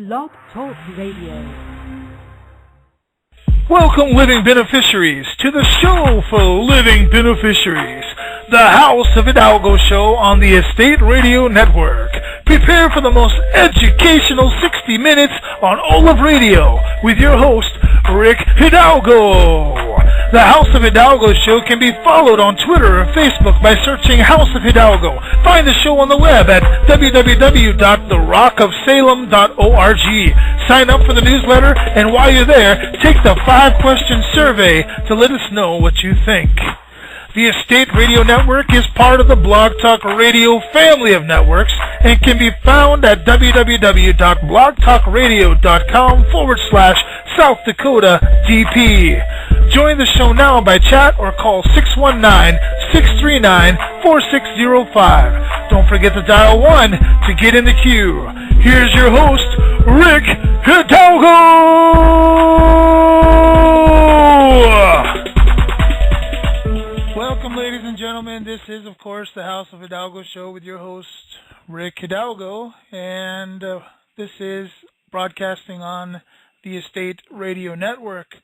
Blog Talk Radio. Welcome, living beneficiaries, to the show for living beneficiaries, the House of Hidalgo show on the Estate Radio Network. Prepare for the most educational 60 minutes on all of radio with your host, Rick Hidalgo. The House of Hidalgo show can be followed on Twitter or Facebook by searching House of Hidalgo. Find the show on the web at www.therockofsalem.org. Sign up for the newsletter, and while you're there, take the 5-question survey to let us know what you think. The Estate Radio Network is part of the Blog Talk Radio family of networks and can be found at www.blogtalkradio.com/South Dakota DP. Join the show now by chat or call 619-639-4605. Don't forget to dial 1 to get in the queue. Here's your host, Rick Hidalgo! Welcome, ladies and gentlemen. This is, of course, the House of Hidalgo show with your host, Rick Hidalgo, and this is broadcasting on the Estate Radio Network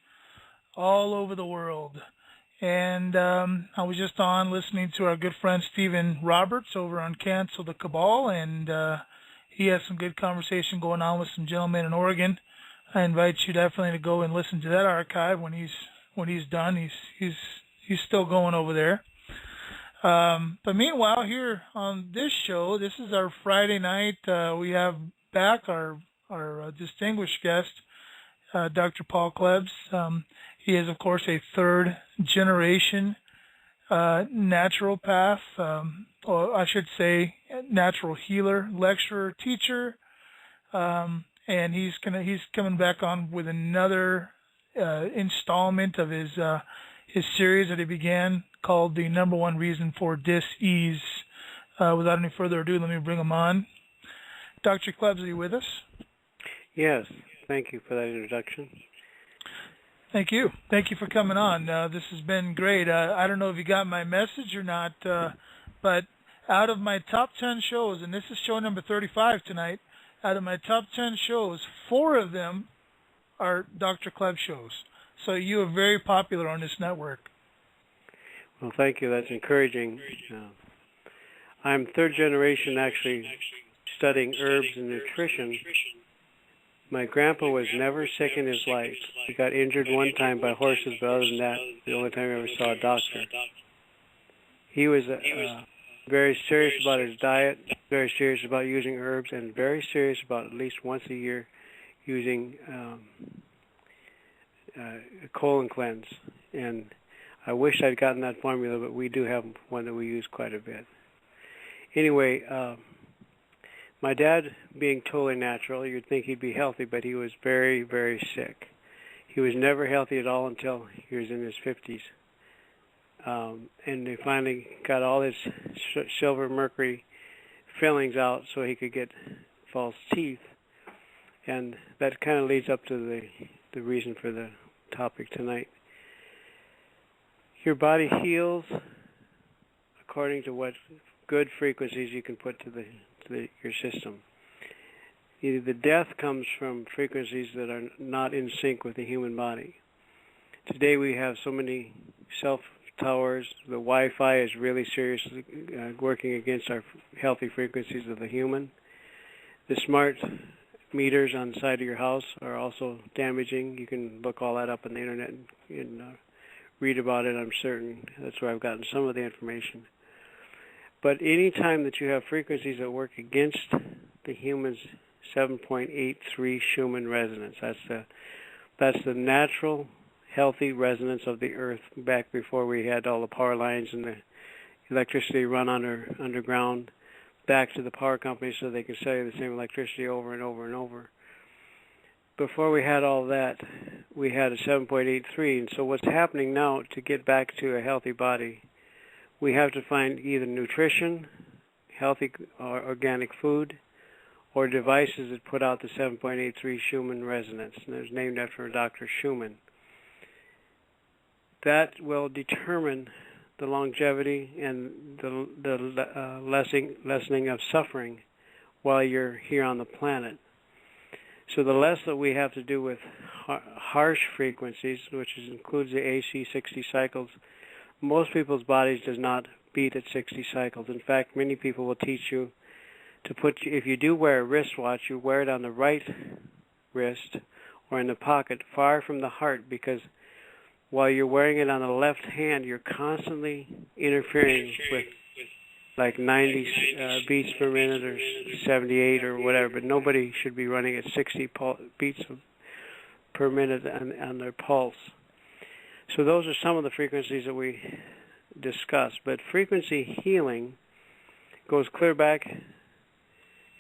all over the world. And I was just on listening to our good friend Stephen Roberts over on Cancel the Cabal, and he has some good conversation going on with some gentlemen in Oregon. I invite you definitely to go and listen to that archive when he's done. He's still going over there. But meanwhile, here on this show, this is our Friday night. We have back our distinguished guest, Dr. Paul Klebs. He is, of course, a third-generation naturopath, or I should say natural healer, lecturer, teacher, and he's coming back on with another installment of his series that he began called The Number One Reason for Dis-Ease. Without any further ado, let me bring him on. Dr. Klebs, are you with us? Yes. Thank you for that introduction. Thank you. Thank you for coming on. This has been great. I don't know if you got my message or not, but out of my top 10 shows, and this is show number 35 tonight, out of my top 10 shows, 4 of them are Dr. Klebs shows. So you are very popular on this network. Well, thank you. That's encouraging. I'm third generation actually studying herbs and nutrition. My grandpa was never sick in his life. He got injured one time by horses, but other than that, the only time I ever saw a doctor. He was very serious about his diet, very serious about using herbs, and very serious about at least once a year using a colon cleanse. And I wish I'd gotten that formula, but we do have one that we use quite a bit. Anyway, my dad, being totally natural, you'd think he'd be healthy, but he was very, very sick. He was never healthy at all until he was in his 50s. And they finally got all his silver mercury fillings out so he could get false teeth. And that kind of leads up to the reason for the topic tonight. Your body heals according to what good frequencies you can put to your system. Either the death comes from frequencies that are not in sync with the human body. Today we have so many cell towers. The Wi-Fi is really seriously working against our healthy frequencies of the human. The smart meters on the side of your house are also damaging. You can look all that up on the internet and read about it, I'm certain. That's where I've gotten some of the information. But any time that you have frequencies that work against the human's 7.83 Schumann resonance, that's the natural, healthy resonance of the Earth back before we had all the power lines and the electricity run underground back to the power companies so they can sell you the same electricity over and over and over. Before we had all that, we had a 7.83, and so what's happening now to get back to a healthy body, we have to find either nutrition, healthy or organic food, or devices that put out the 7.83 Schumann resonance, and it was named after Dr. Schumann. That will determine the longevity and the lessening of suffering while you're here on the planet. So the less that we have to do with harsh frequencies, which includes the AC 60 cycles, most people's bodies does not beat at 60 cycles. In fact, many people will teach you to put, if you do wear a wristwatch, you wear it on the right wrist or in the pocket far from the heart, because while you're wearing it on the left hand, you're constantly interfering with like 90 beats per minute or 78 or whatever, but nobody should be running at 60 beats per minute on their pulse. So those are some of the frequencies that we discuss. But frequency healing goes clear back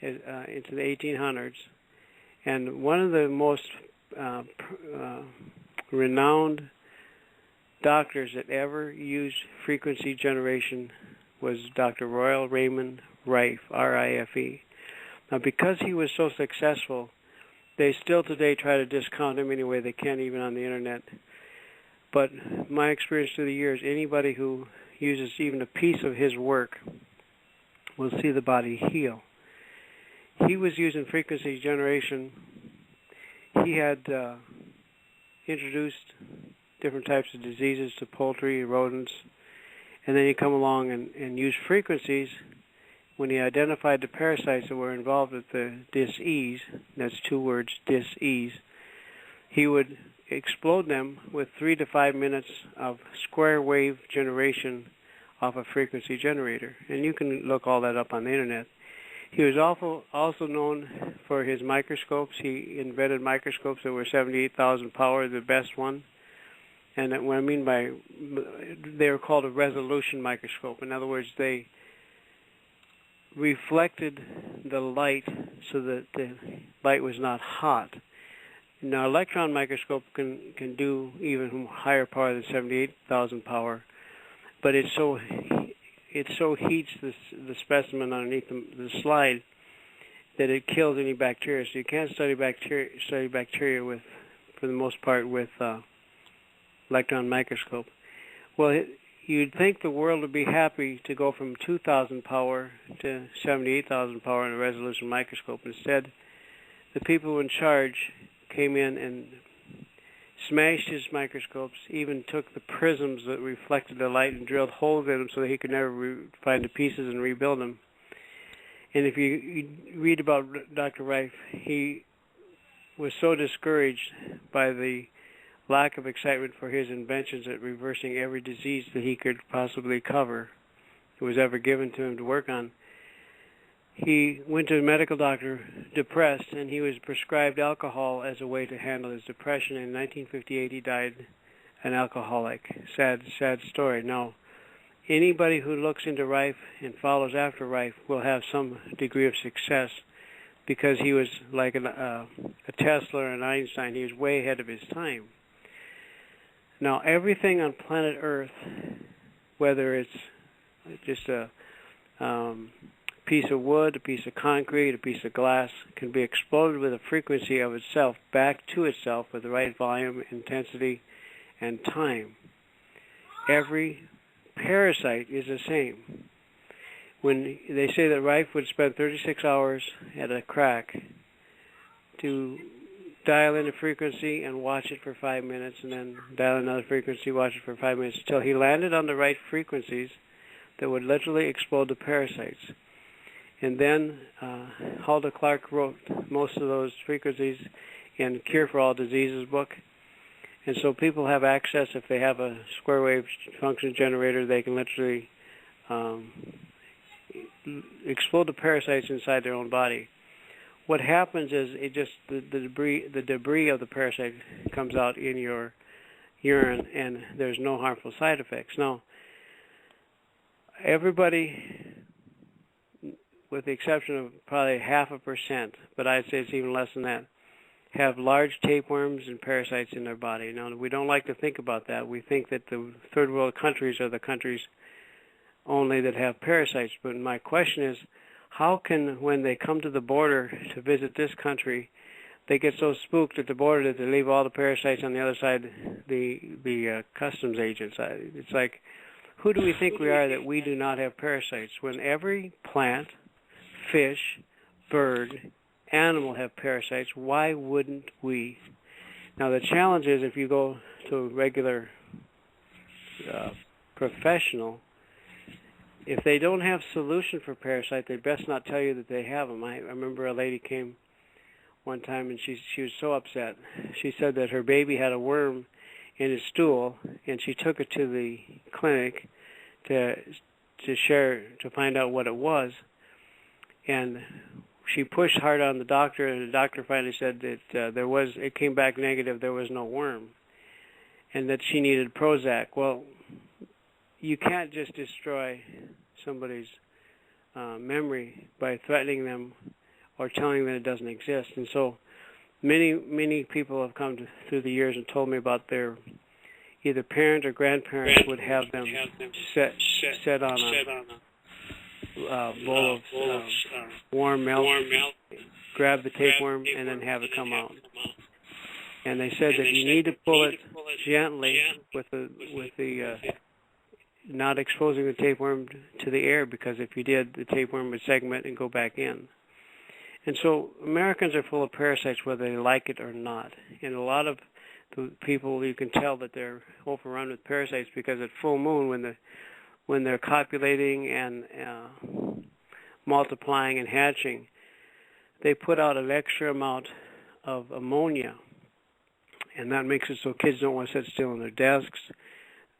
into the 1800s, and one of the most renowned doctors that ever used frequency generation was Dr. Royal Raymond Rife, R-I-F-E. Now, because he was so successful, they still today try to discount him any way they can, even on the internet. But my experience through the years, anybody who uses even a piece of his work will see the body heal. He was using frequency generation. He had introduced different types of diseases to poultry, rodents, and then he come along and use frequencies. When he identified the parasites that were involved with the dis-ease, that's two words, dis-ease, he would explode them with 3 to 5 minutes of square wave generation off a frequency generator. And you can look all that up on the internet. He was also known for his microscopes. He invented microscopes that were 78,000 power, the best one. And what I mean by, they were called a resolution microscope. In other words, they reflected the light so that the light was not hot. Now, electron microscope can do even higher power than 78,000 power, but it so heats the specimen underneath the slide that it kills any bacteria. So you can't study bacteria with, for the most part, with electron microscope. Well, you'd think the world would be happy to go from 2,000 power to 78,000 power in a resolution microscope. Instead, the people in charge came in and smashed his microscopes, even took the prisms that reflected the light and drilled holes in them so that he could never find the pieces and rebuild them. And if you read about Dr. Rife, he was so discouraged by the lack of excitement for his inventions at reversing every disease that he could possibly cover that was ever given to him to work on. He went to a medical doctor depressed, and he was prescribed alcohol as a way to handle his depression. In 1958, he died an alcoholic. Sad story. Now, anybody who looks into Rife and follows after Rife will have some degree of success, because he was like a Tesla or an Einstein. He was way ahead of his time. Now, everything on planet Earth, whether it's just a piece of wood, a piece of concrete, a piece of glass, can be exploded with a frequency of itself back to itself with the right volume, intensity, and time. Every parasite is the same. When they say that Rife would spend 36 hours at a crack to dial in a frequency and watch it for 5 minutes, and then dial another frequency, watch it for 5 minutes, until he landed on the right frequencies that would literally explode the parasites. And then Hulda Clark wrote most of those frequencies in Cure for All Diseases book. And so people have access. If they have a square wave function generator, they can literally explode the parasites inside their own body. What happens is it just the debris of the parasite comes out in your urine, and there's no harmful side effects. Now, everybody, with the exception of probably 0.5%, but I'd say it's even less than that, have large tapeworms and parasites in their body. Now, we don't like to think about that. We think that the third world countries are the countries only that have parasites. But my question is, how can, when they come to the border to visit this country, they get so spooked at the border that they leave all the parasites on the other side, the customs agents? It's like, who do we think we are that we do not have parasites? When every plant, fish, bird, animal have parasites. Why wouldn't we? Now the challenge is if you go to a regular professional, if they don't have solution for parasite, they best not tell you that they have them. I remember a lady came one time and she was so upset. She said that her baby had a worm in his stool, and she took it to the clinic to find out what it was, and she pushed hard on the doctor, and the doctor finally said that it came back negative, there was no worm, and that she needed Prozac. Well, you can't just destroy somebody's memory by threatening them or telling them it doesn't exist. And so many people have come through the years and told me about their either parent or grandparents would have them set on a bowl of warm milk, grab the tapeworm, and then have it come out. And they said that you need to pull it gently with the not exposing the tapeworm to the air, because if you did, the tapeworm would segment and go back in. And so Americans are full of parasites whether they like it or not. And a lot of the people, you can tell that they're overrun with parasites because at full moon, when they're copulating and multiplying and hatching, they put out an extra amount of ammonia. And that makes it so kids don't want to sit still in their desks.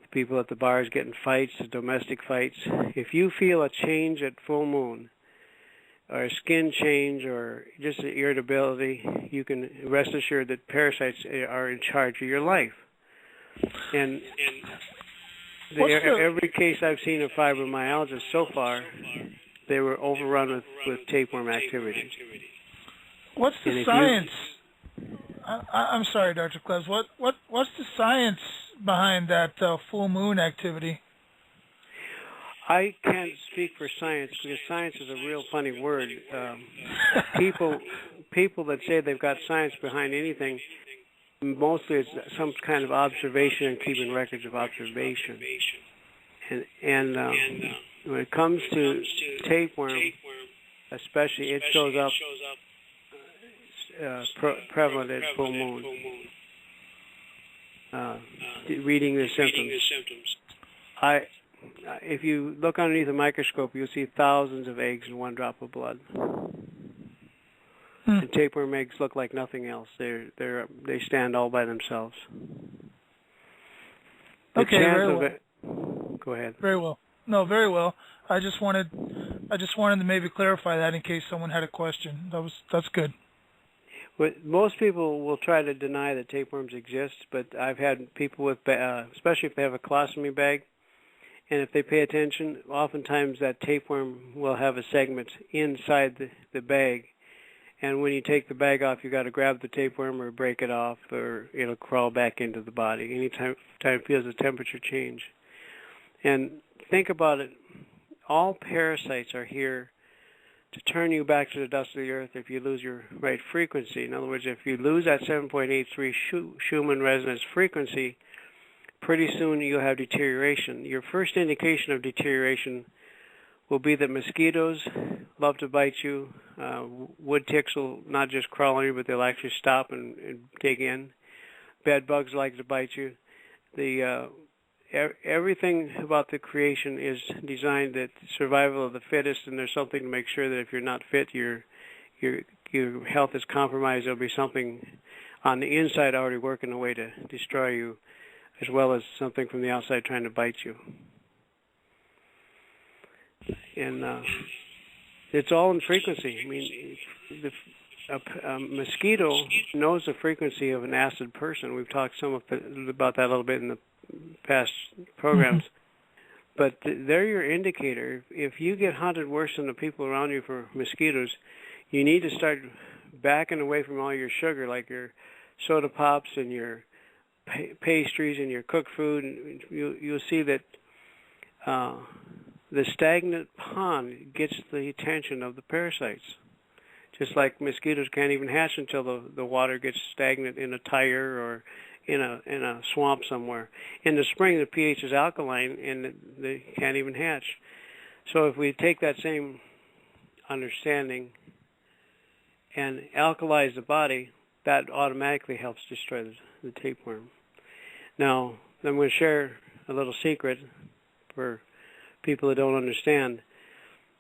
The people at the bars get in fights, domestic fights. If you feel a change at full moon, or a skin change, or just an irritability, you can rest assured that parasites are in charge of your life. And every case I've seen of fibromyalgia so far, they were overrun with tapeworm activity. What's the science? I'm sorry, Dr. Klebs. What's the science behind that full moon activity? I can't speak for science because science is a real funny word. People that say they've got science behind anything, mostly it's some kind of observation and keeping records of observation. And when it comes to tapeworm, especially, it shows up prevalent at full moon. Reading the symptoms. If you look underneath a microscope, you'll see thousands of eggs in one drop of blood. And tapeworm eggs look like nothing else. They stand all by themselves. Okay, very well. Go ahead. Very well. No, very well. I just wanted to maybe clarify that in case someone had a question. That's good. But most people will try to deny that tapeworms exist, but I've had people with, especially if they have a colostomy bag, and if they pay attention, oftentimes that tapeworm will have a segment inside the bag. And when you take the bag off, you've got to grab the tapeworm or break it off, or it'll crawl back into the body anytime it feels a temperature change. And think about it. All parasites are here to turn you back to the dust of the earth if you lose your right frequency. In other words, if you lose that 7.83 Schumann resonance frequency, pretty soon you'll have deterioration. Your first indication of deterioration will be that mosquitoes love to bite you. Wood ticks will not just crawl on you, but they'll actually stop and dig in. Bed bugs like to bite you. Everything about the creation is designed that survival of the fittest, and there's something to make sure that if you're not fit, your health is compromised. There'll be something on the inside already working a way to destroy you, as well as something from the outside trying to bite you. And it's all in frequency. I mean, a mosquito knows the frequency of an acid person. We've talked about that a little bit in the past programs. But they're your indicator. If you get hunted worse than the people around you for mosquitoes, you need to start backing away from all your sugar, like your soda pops and your pastries and your cooked food. And you'll see that the stagnant pond gets the attention of the parasites. Just like mosquitoes can't even hatch until the water gets stagnant in a tire or in a swamp somewhere. In the spring, the pH is alkaline, and they can't even hatch. So if we take that same understanding and alkalize the body, that automatically helps destroy the tapeworm. Now, I'm going to share a little secret for people that don't understand.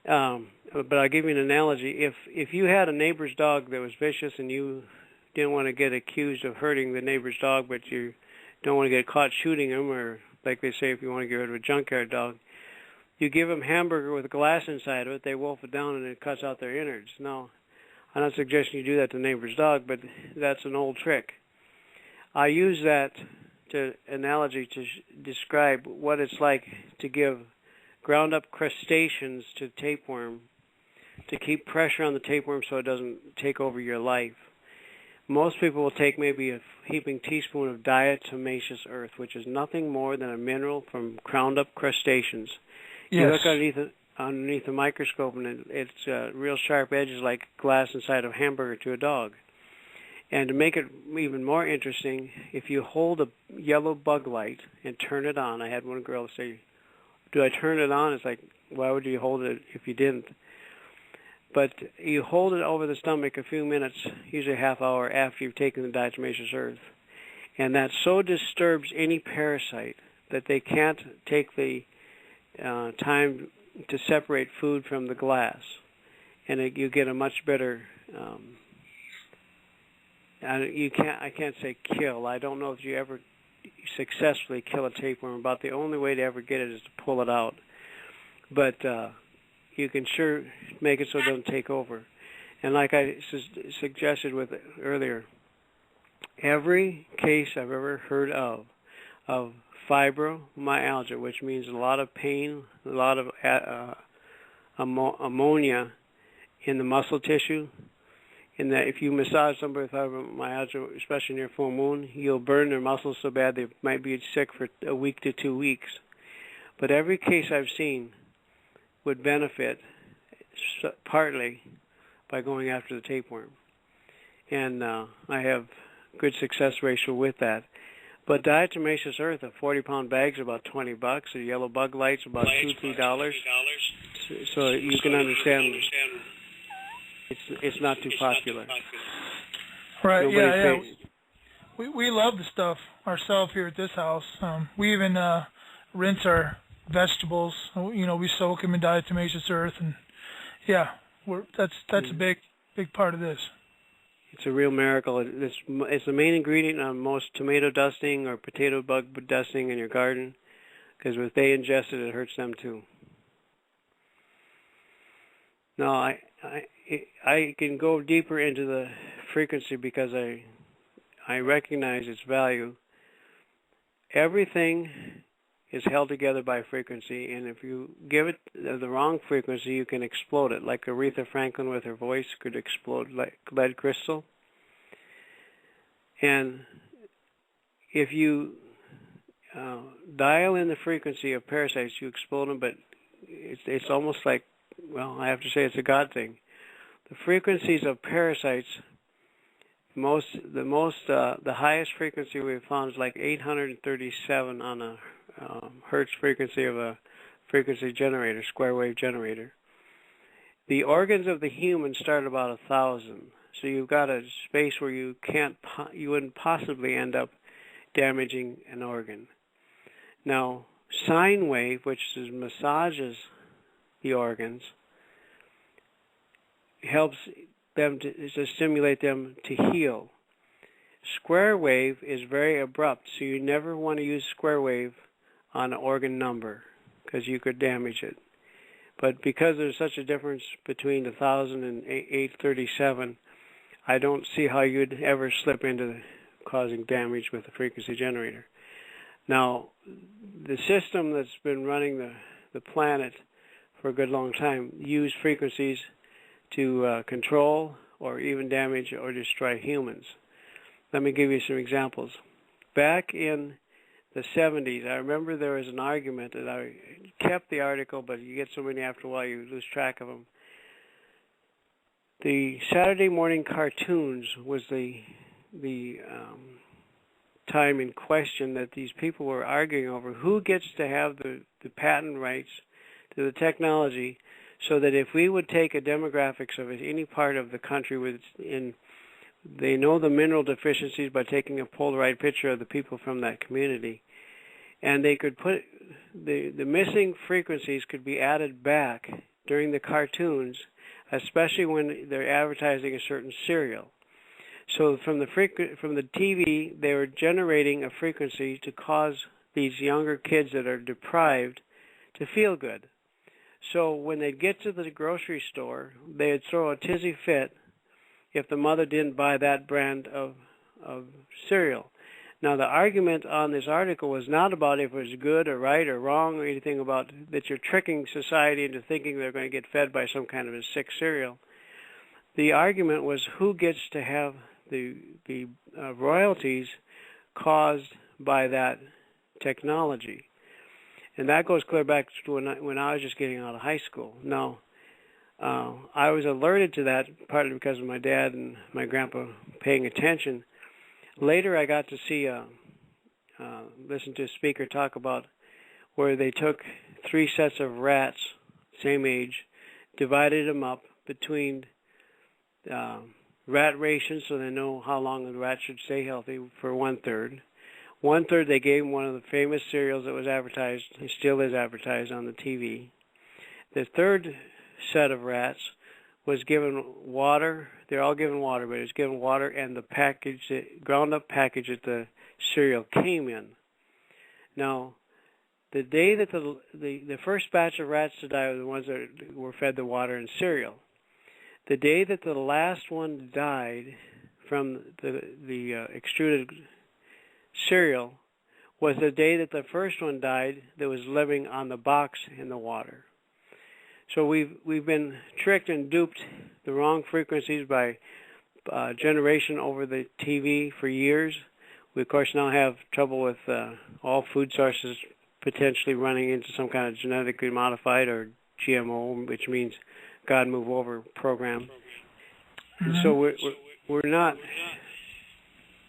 But I'll give you an analogy. If you had a neighbor's dog that was vicious and you didn't want to get accused of hurting the neighbor's dog, but you don't want to get caught shooting him, or like they say, if you want to get rid of a junkyard dog, you give them hamburger with glass inside of it, they wolf it down, and it cuts out their innards. Now, I'm not suggesting you do that to the neighbor's dog, but that's an old trick. I use that analogy to describe what it's like to give ground-up crustaceans to tapeworm, to keep pressure on the tapeworm so it doesn't take over your life. Most people will take maybe a heaping teaspoon of diatomaceous earth, which is nothing more than a mineral from ground-up crustaceans. Yes. You look underneath a microscope, and it's real sharp edges like glass inside of a hamburger to a dog. And to make it even more interesting, if you hold a yellow bug light and turn it on, I had one girl say, do I turn it on? It's like, why would you hold it if you didn't? But you hold it over the stomach a few minutes, usually a half hour after you've taken the diatomaceous earth. And that so disturbs any parasite that they can't take the time to separate food from the glass. And you get a much better, I can't say kill. I don't know if you ever successfully kill a tapeworm. About the only way to ever get it is to pull it out. But you can sure make it so it doesn't take over. And like I suggested with earlier, every case I've ever heard of fibromyalgia, which means a lot of pain, a lot of ammonia in the muscle tissue, in that if you massage somebody with fibromyalgia, especially near full moon, you'll burn their muscles so bad they might be sick for a week to 2 weeks. But every case I've seen would benefit partly by going after the tapeworm. And I have good success ratio with that. But diatomaceous earth, a 40-pound bag is about $20. A yellow bug light's about $2-3. So you can understand it's not too popular. Right? Nobody yeah. We love the stuff ourselves here at this house. We even rinse our vegetables. We soak them in diatomaceous earth, and that's a big part of this. It's a real miracle. It's the main ingredient on most tomato dusting or potato bug dusting in your garden, because if they ingest it, it hurts them too. No, I can go deeper into the frequency because I recognize its value. Everything is held together by frequency, and if you give it the wrong frequency, you can explode it. Like Aretha Franklin with her voice could explode like lead crystal. And if you dial in the frequency of parasites, you explode them, but it's almost like, well, I have to say it's a God thing. The frequencies of parasites, the highest frequency we've found is like 837 on a hertz frequency of a frequency generator, square wave generator. The organs of the human start about 1,000. So you've got a space where you wouldn't possibly end up damaging an organ. Now, sine wave, which massages the organs, helps them to stimulate them to heal. Square wave is very abrupt, so you never want to use square wave on an organ number because you could damage it. But because there's such a difference between 1,000 and 837, I don't see how you'd ever slip into causing damage with a frequency generator. Now, the system that's been running the planet for a good long time use frequencies to control or even damage or destroy humans. Let me give you some examples. Back in the 70s, I remember there was an argument, and I kept the article, but you get so many after a while you lose track of them. The Saturday morning cartoons was the time in question that these people were arguing over who gets to have the patent rights to the technology so that if we would take a demographics of any part of the country they know the mineral deficiencies by taking a Polaroid picture of the people from that community, and they could put the missing frequencies could be added back during the cartoons, especially when they're advertising a certain cereal. So from the TV, they were generating a frequency to cause these younger kids that are deprived to feel good. So when they'd get to the grocery store, they'd throw a tizzy fit if the mother didn't buy that brand of cereal. Now, the argument on this article was not about if it was good or right or wrong or anything about that you're tricking society into thinking they're going to get fed by some kind of a sick cereal. The argument was who gets to have the royalties caused by that technology. And that goes clear back to when I was just getting out of high school. Now, I was alerted to that partly because of my dad and my grandpa paying attention. Later, I got to see, listen to a speaker talk about where they took 3 sets of rats, same age, divided them up between rat rations so they know how long the rat should stay healthy for 1/3. 1/3 they gave them one of the famous cereals that was advertised, and still is advertised on the TV. The third set of rats was given water. They're all given water, but it was given water and the package, the ground up package that the cereal came in. Now, the day that the first batch of rats to die were the ones that were fed the water and cereal. The day that the last one died from the extruded cereal was the day that the first one died that was living on the box in the water. So we've been tricked and duped the wrong frequencies by generation over the TV for years. We, of course, now have trouble with all food sources potentially running into some kind of genetically modified or GMO, which means God move over program. Mm-hmm. So we're not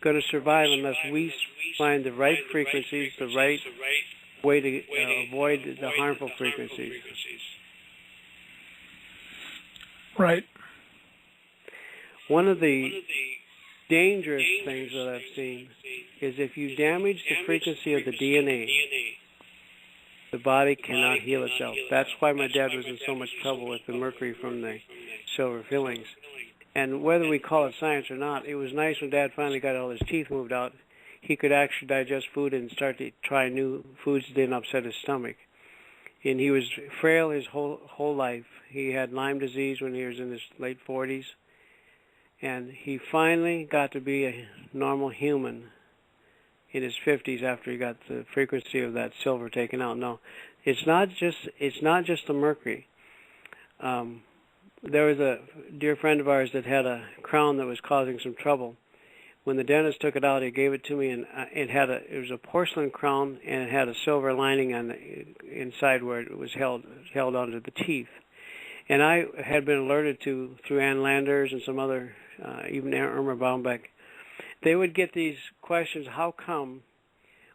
going to survive unless we find the right frequencies, the right way to avoid the harmful frequencies. Right. One of the dangerous things that I've seen is if you damage the frequency of the DNA, the body cannot heal itself. That's why my dad was in so much trouble with the mercury from the silver fillings. And whether we call it science or not, it was nice when Dad finally got all his teeth moved out. He could actually digest food and start to try new foods that didn't upset his stomach. And he was frail his whole life. He had Lyme disease when he was in his late 40s. And he finally got to be a normal human in his 50s after he got the frequency of that silver taken out. No, it's not just the mercury. There was a dear friend of ours that had a crown that was causing some trouble. When the dentist took it out, he gave it to me, and it was a porcelain crown, and it had a silver lining on the inside where it was held onto the teeth. And I had been alerted to through Ann Landers and some other, even Irma Baumbeck. They would get these questions: how come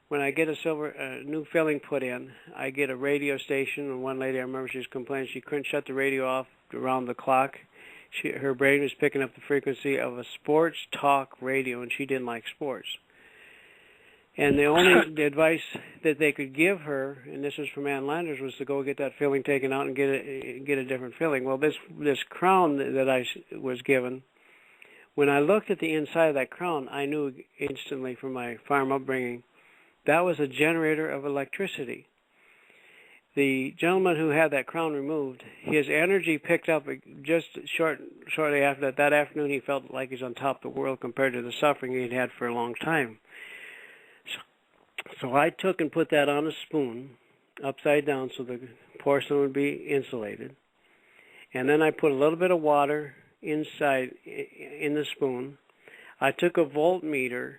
when I get a new filling put in, I get a radio station? And one lady, I remember, she was complaining she couldn't shut the radio off around the clock. Her brain was picking up the frequency of a sports talk radio, and she didn't like sports. And the only advice that they could give her, and this was from Ann Landers, was to go get that filling taken out and get a different filling. Well, this crown that I was given, when I looked at the inside of that crown, I knew instantly from my farm upbringing that was a generator of electricity. The gentleman who had that crown removed, his energy picked up just shortly after that. That afternoon, he felt like he's on top of the world compared to the suffering he'd had for a long time. So I took and put that on a spoon, upside down, so the porcelain would be insulated. And then I put a little bit of water inside in the spoon. I took a voltmeter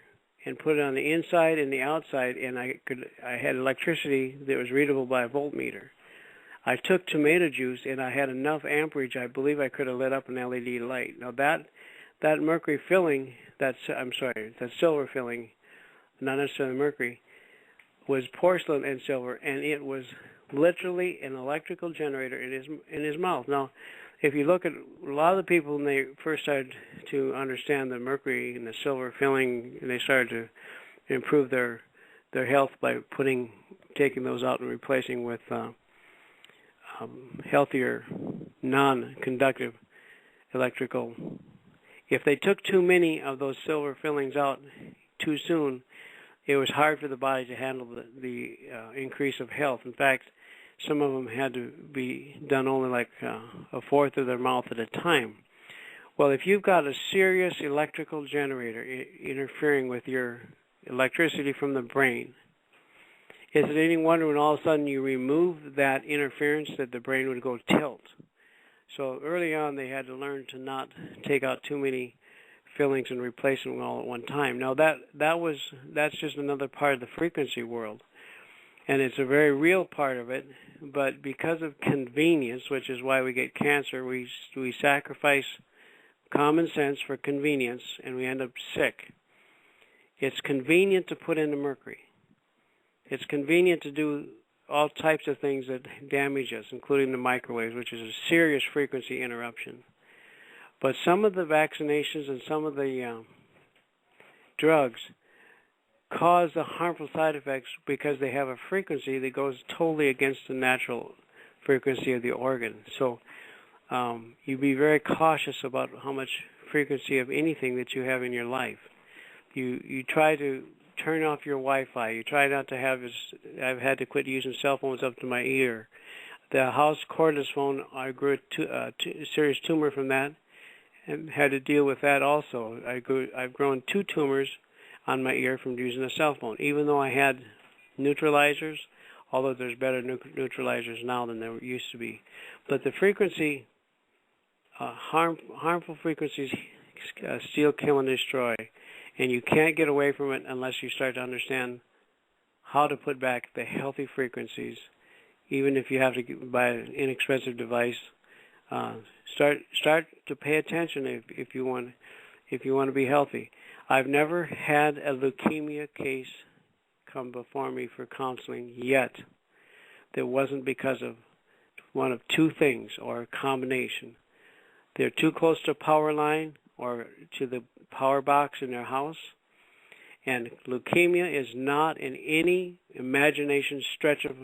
and put it on the inside and the outside, and I had electricity that was readable by a voltmeter. I took tomato juice, and I had enough amperage. I believe I could have lit up an LED light. Now that mercury filling, that silver filling, not necessarily mercury, was porcelain and silver, and it was literally an electrical generator in his mouth. Now, if you look at a lot of the people when they first started to understand the mercury and the silver filling, and they started to improve their health by taking those out and replacing with healthier, non-conductive electrical. If they took too many of those silver fillings out too soon, it was hard for the body to handle the increase of health. In fact, some of them had to be done only like a fourth of their mouth at a time. Well, if you've got a serious electrical generator interfering with your electricity from the brain, is it any wonder when all of a sudden you remove that interference that the brain would go tilt? So early on they had to learn to not take out too many fillings and replace them all at one time. Now that's just another part of the frequency world, and it's a very real part of it. But because of convenience, which is why we get cancer, we sacrifice common sense for convenience, and we end up sick. It's convenient to put in the mercury. It's convenient to do all types of things that damage us, including the microwaves, which is a serious frequency interruption. But some of the vaccinations and some of the drugs cause the harmful side effects because they have a frequency that goes totally against the natural frequency of the organ. So you be very cautious about how much frequency of anything that you have in your life. You try to turn off your Wi-Fi. You try not to have I've had to quit using cell phones up to my ear. The house cordless phone, I grew a serious tumor from that and had to deal with that also. I've grown 2 tumors on my ear from using a cell phone, even though I had neutralizers, although there's better neutralizers now than there used to be. But the frequency, harmful frequencies steal, kill, and destroy. And you can't get away from it unless you start to understand how to put back the healthy frequencies, even if you have to buy an inexpensive device. Start to pay attention if you want to be healthy. I've never had a leukemia case come before me for counseling yet that wasn't because of one of 2 things or a combination. They're too close to a power line or to the power box in their house. And leukemia is not in any imagination stretch of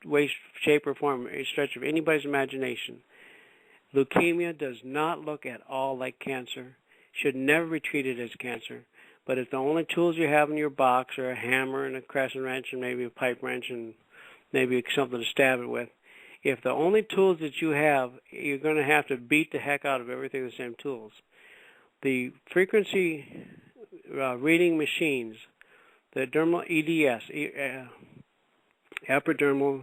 way, shape, or form, a stretch of anybody's imagination. Leukemia does not look at all like cancer, should never be treated as cancer. But if the only tools you have in your box are a hammer and a crescent wrench and maybe a pipe wrench and maybe something to stab it with, if the only tools that you have, you're going to have to beat the heck out of everything with the same tools. The frequency reading machines, the dermal EDS, epidermal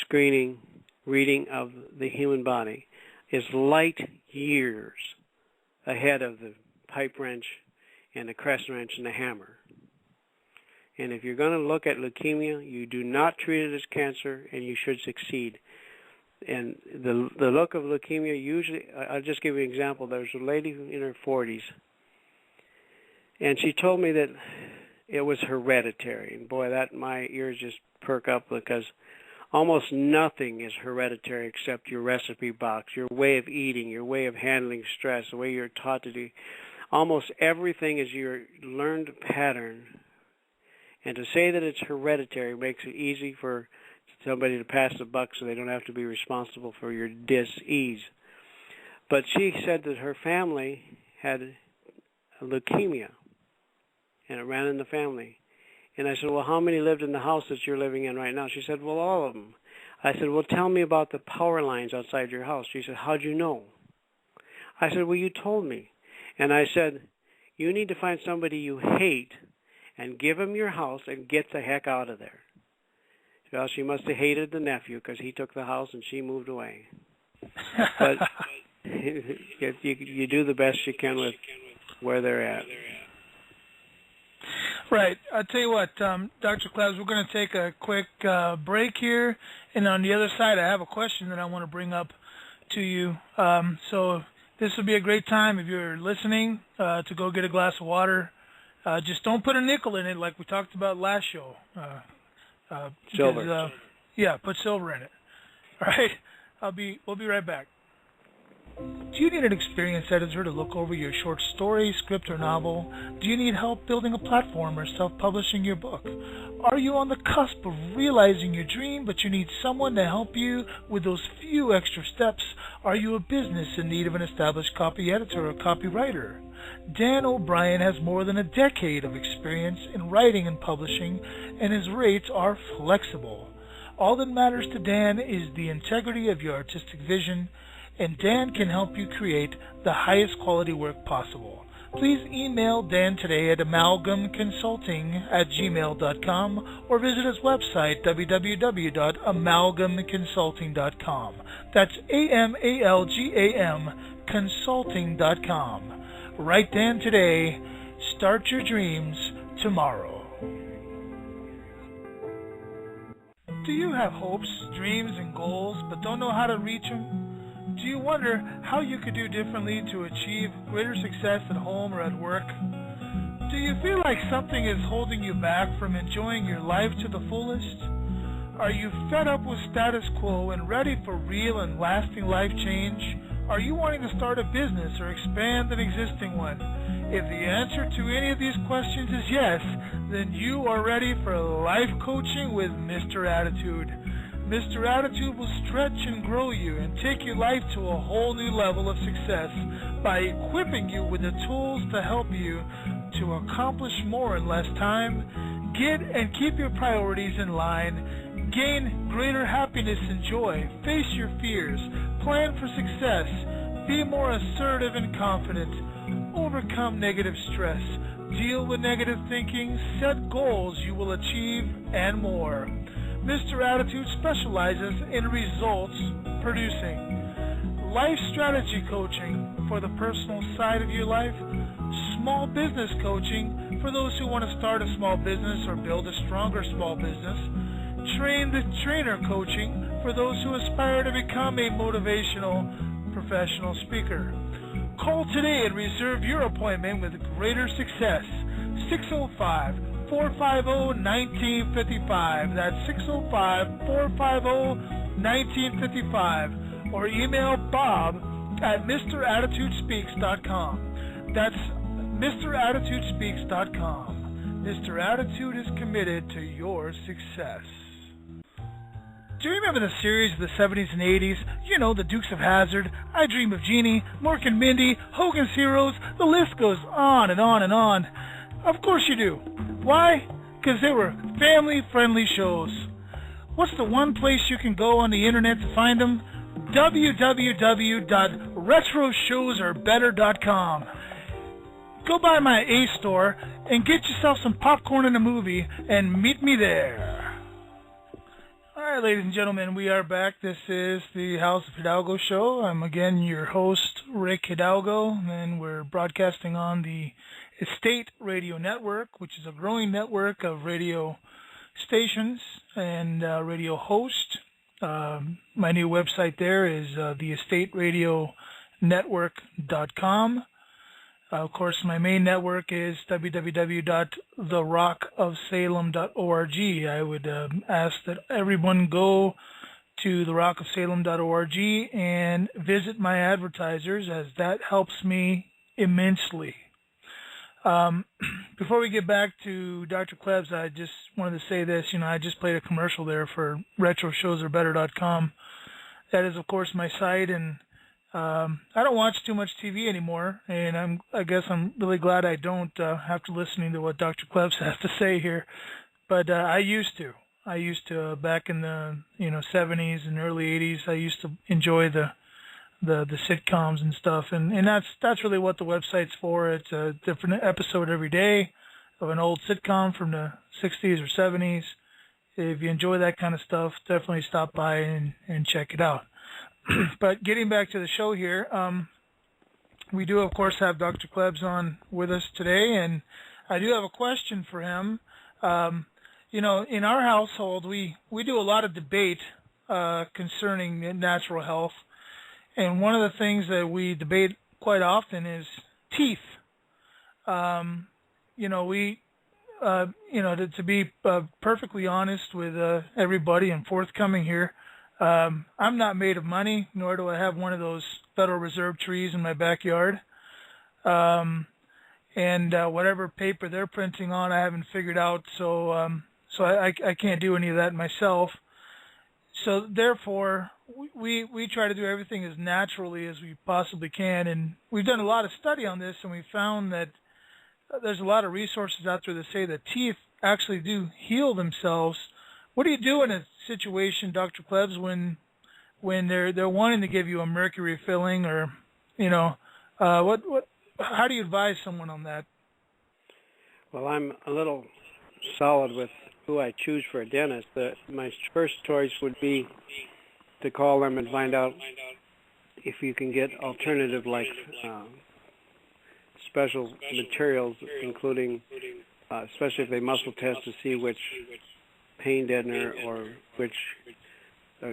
screening reading of the human body, is light years ahead of the pipe wrench and the crescent wrench and the hammer. And if you're going to look at leukemia, you do not treat it as cancer, and you should succeed. And the look of leukemia usually, I'll just give you an example. There's a lady in her 40s, and she told me that it was hereditary. And boy, my ears just perk up, because almost nothing is hereditary except your recipe box, your way of eating, your way of handling stress, the way you're taught to do. Almost everything is your learned pattern. And to say that it's hereditary makes it easy for somebody to pass the buck so they don't have to be responsible for your dis-ease. But she said that her family had leukemia, and it ran in the family. And I said, well, how many lived in the house that you're living in right now? She said, well, all of them. I said, well, tell me about the power lines outside your house. She said, how'd you know? I said, well, you told me. And I said, you need to find somebody you hate and give him your house and get the heck out of there. Well, she must have hated the nephew because he took the house and she moved away. But you do the best you can with where they're at. Right. I'll tell you what, Dr. Klebs, we're going to take a quick break here. And on the other side, I have a question that I want to bring up to you. So this would be a great time, if you're listening, to go get a glass of water. Just don't put a nickel in it like we talked about last show. Silver. Yeah, put silver in it. All right. We'll be right back. Do you need an experienced editor to look over your short story, script, or novel? Do you need help building a platform or self-publishing your book? Are you on the cusp of realizing your dream, but you need someone to help you with those few extra steps? Are you a business in need of an established copy editor or copywriter? Dan O'Brien has more than a decade of experience in writing and publishing, and his rates are flexible. All that matters to Dan is the integrity of your artistic vision, and Dan can help you create the highest quality work possible. Please email Dan today at amalgamconsulting@gmail.com or visit his website, www.amalgamconsulting.com. That's AMALGAM consulting.com. Write Dan today. Start your dreams tomorrow. Do you have hopes, dreams, and goals, but don't know how to reach them? Do you wonder how you could do differently to achieve greater success at home or at work? Do you feel like something is holding you back from enjoying your life to the fullest? Are you fed up with status quo and ready for real and lasting life change? Are you wanting to start a business or expand an existing one? If the answer to any of these questions is yes, then you are ready for life coaching with Mr. Attitude. Mr. Attitude will stretch and grow you and take your life to a whole new level of success by equipping you with the tools to help you to accomplish more in less time, get and keep your priorities in line, gain greater happiness and joy, face your fears, plan for success, be more assertive and confident, overcome negative stress, deal with negative thinking, set goals you will achieve, and more. Mr. Attitude specializes in results producing. Life strategy coaching for the personal side of your life. Small business coaching for those who want to start a small business or build a stronger small business. Train the trainer coaching for those who aspire to become a motivational professional speaker. Call today and reserve your appointment with greater success. 605-450-1955. That's 605-450-1955. Or email Bob at MrAttitudespeaks.com. That's MrAttitudespeaks.com. Mr. Attitude is committed to your success. Do you remember the series of the 70s and 80s? You know, the Dukes of Hazzard, I Dream of Jeannie, Mork and Mindy, Hogan's Heroes, the list goes on and on and on. Of course you do. Why? Because they were family-friendly shows. What's the one place you can go on the internet to find them? www.retroshowsarbetter.com. Go by my A store and get yourself some popcorn and a movie and meet me there. All right, ladies and gentlemen, we are back. This is the House of Hidalgo show. I'm again your host, Rick Hidalgo, and we're broadcasting on the Estate Radio Network, which is a growing network of radio stations and radio hosts. My new website there is theestateradionetwork.com. Of course, my main network is www.therockofsalem.org. I would ask that everyone go to therockofsalem.org and visit my advertisers, as that helps me immensely. Before we get back to Dr. Klebs, I just wanted to say this. You know, I just played a commercial there for retroshowsarbetter.com. That is, of course, my site, and I don't watch too much TV anymore, and I guess I'm really glad I don't after listening to what Dr. Klebs has to say here. But I used to back in the 70s and early 80s. I used to enjoy the sitcoms and stuff, and that's really what the website's for. It's a different episode every day of an old sitcom from the 60s or 70s. If you enjoy that kind of stuff, definitely stop by and check it out. But getting back to the show here, we do, of course, have Dr. Klebs on with us today, and I do have a question for him. In our household, we do a lot of debate concerning natural health, and one of the things that we debate quite often is teeth. to be perfectly honest with everybody and forthcoming here, I'm not made of money, nor do I have one of those Federal Reserve trees in my backyard. And whatever paper they're printing on, I haven't figured out, so I can't do any of that myself. So therefore, we try to do everything as naturally as we possibly can, and we've done a lot of study on this, and we found that there's a lot of resources out there that say that teeth actually do heal themselves. What do you do in a situation, Dr. Klebs, when they're wanting to give you a mercury filling, or how do you advise someone on that? Well, I'm a little solid with who I choose for a dentist. My first choice would be to call them and find out if you can get alternative, like special materials, including, especially if they muscle test to see which pain deadener or which